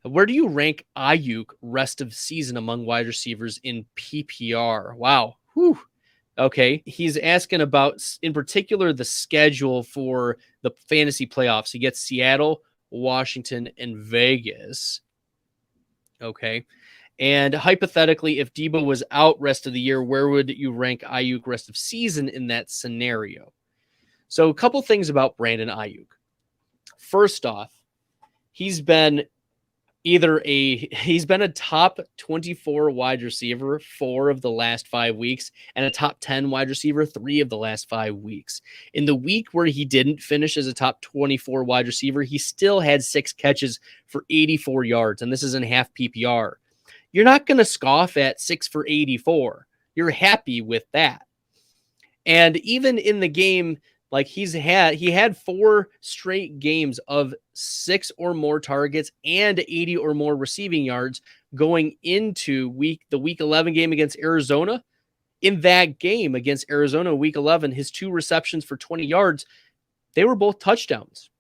Where do you rank Aiyuk rest of season among wide receivers in PPR? Wow. Whew. Okay. He's asking about, in particular, the schedule for the fantasy playoffs. He gets Seattle, Washington, and Vegas. Okay. And hypothetically, if Debo was out rest of the year, where would you rank Aiyuk rest of season in that scenario? So a couple things about Brandon Aiyuk. First off, he's been a top 24 wide receiver 4 of the last 5 weeks and a top 10 wide receiver 3 of the last 5 weeks. In the week where he didn't finish as a top 24 wide receiver, he still had 6 catches for 84 yards, and this is in half PPR. You're not going to scoff at 6 for 84. You're happy with that. And even in the game, like he had 4 straight games of 6 or more targets and 80 or more receiving yards going into the week 11 game against Arizona. In that game against Arizona, week 11, his 2 receptions for 20 yards, they were both touchdowns.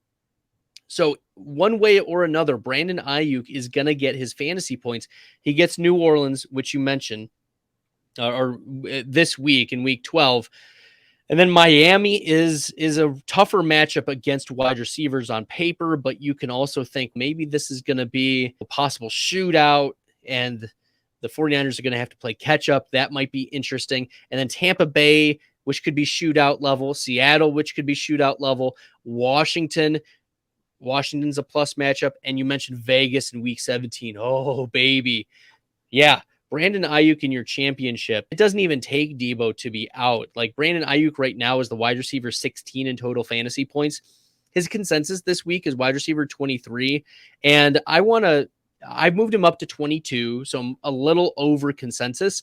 So one way or another, Brandon Aiyuk is going to get his fantasy points. He gets New Orleans, which you mentioned, or this week in week 12. And then Miami is a tougher matchup against wide receivers on paper, but you can also think maybe this is going to be a possible shootout and the 49ers are going to have to play catch up. That might be interesting. And then Tampa Bay, which could be shootout level, Seattle, which could be shootout level, Washington's a plus matchup. And you mentioned Vegas in week 17. Oh, baby. Yeah. Brandon Aiyuk in your championship, it doesn't even take Debo to be out. Like Brandon Aiyuk right now is the wide receiver 16 in total fantasy points. His consensus this week is wide receiver 23. And I've moved him up to 22. So I'm a little over consensus.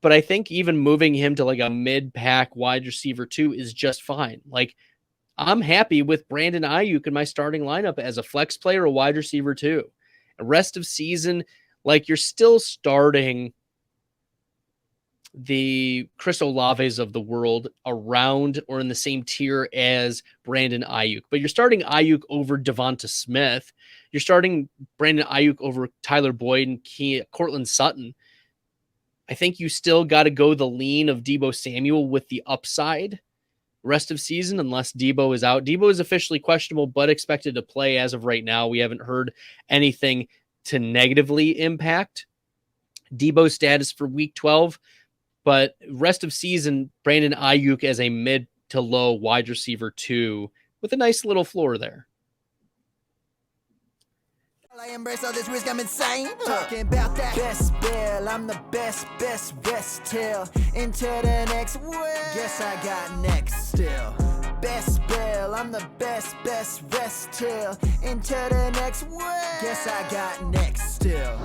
But I think even moving him to like a mid-pack wide receiver 2 is just fine. Like I'm happy with Brandon Aiyuk in my starting lineup as a flex player, a wide receiver 2. The rest of season, like you're still starting the Chris Olaves of the world around or in the same tier as Brandon Aiyuk, but you're starting Aiyuk over Devonta Smith. You're starting Brandon Aiyuk over Tyler Boyd and Cortland Sutton. I think you still got to go the lean of Debo Samuel with the upside rest of season, unless Debo is out. Debo is officially questionable, but expected to play as of right now. We haven't heard anything to negatively impact Debo's status for week 12, but rest of season, Brandon Aiyuk as a mid to low wide receiver 2 with a nice little floor there. I embrace all this risk, I'm insane. Talking about that best bill, I'm the best till into the next world. Guess I got next still. Best bill, I'm the best rest till into the next world. Guess I got next still.